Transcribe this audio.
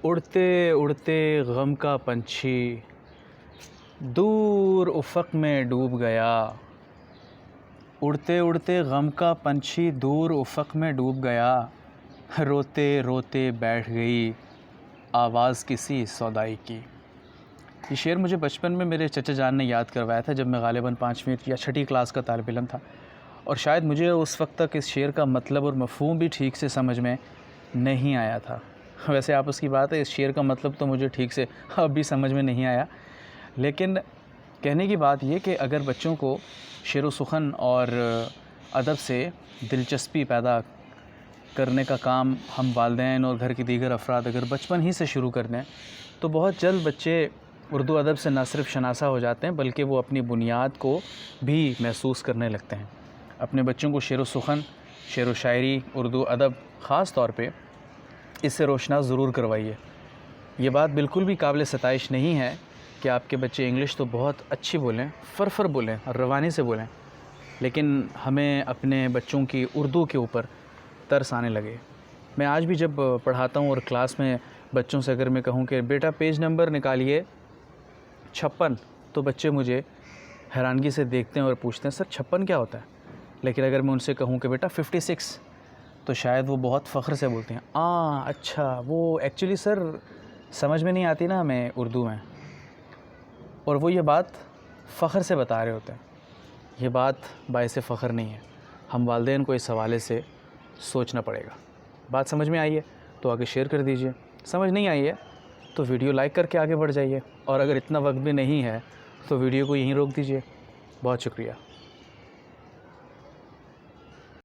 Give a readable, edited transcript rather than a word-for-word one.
اڑتے اڑتے غم کا پنچھی دور افق میں ڈوب گیا، اڑتے اڑتے غم کا پنچھی دور افق میں ڈوب گیا، روتے روتے بیٹھ گئی آواز کسی سودائی کی۔ یہ شعر مجھے بچپن میں میرے چچا جان نے یاد کروایا تھا، جب میں غالباً 5ویں یا 6ٹھی کلاس کا طالب علم تھا، اور شاید مجھے اس وقت تک اس شعر کا مطلب اور مفہوم بھی ٹھیک سے سمجھ میں نہیں آیا تھا۔ ویسے آپس کی بات ہے، اس شعر کا مطلب تو مجھے ٹھیک سے اب بھی سمجھ میں نہیں آیا، لیکن کہنے کی بات یہ کہ اگر بچوں کو شعر و سخن اور ادب سے دلچسپی پیدا کرنے کا کام ہم والدین اور گھر کے دیگر افراد اگر بچپن ہی سے شروع کر دیں تو بہت جلد بچے اردو ادب سے نہ صرف شناسا ہو جاتے ہیں بلکہ وہ اپنی بنیاد کو بھی محسوس کرنے لگتے ہیں۔ اپنے بچوں کو شعر و سخن، شعر و شاعری، اردو ادب خاص طور پہ اس سے روشناس ضرور کروائیے۔ یہ بات بالکل بھی قابل ستائش نہیں ہے کہ آپ کے بچے انگلش تو بہت اچھی بولیں، فر بولیں اور روانی سے بولیں، لیکن ہمیں اپنے بچوں کی اردو کے اوپر ترس آنے لگے۔ میں آج بھی جب پڑھاتا ہوں اور کلاس میں بچوں سے اگر میں کہوں کہ بیٹا پیج نمبر نکالیے 56، تو بچے مجھے حیرانگی سے دیکھتے ہیں اور پوچھتے ہیں سر 56 کیا ہوتا ہے؟ لیکن اگر میں ان سے کہوں کہ بیٹا 56، تو شاید وہ بہت فخر سے بولتے ہیں اچھا وہ ایکچولی سر سمجھ میں نہیں آتی نا ہمیں اردو میں، اور وہ یہ بات فخر سے بتا رہے ہوتے ہیں۔ یہ بات باعث فخر نہیں ہے، ہم والدین کو اس حوالے سے سوچنا پڑے گا۔ بات سمجھ میں آئی ہے تو آگے شیئر کر دیجئے، سمجھ نہیں آئی ہے تو ویڈیو لائک کر کے آگے بڑھ جائیے، اور اگر اتنا وقت بھی نہیں ہے تو ویڈیو کو یہیں روک دیجئے۔ بہت شکریہ۔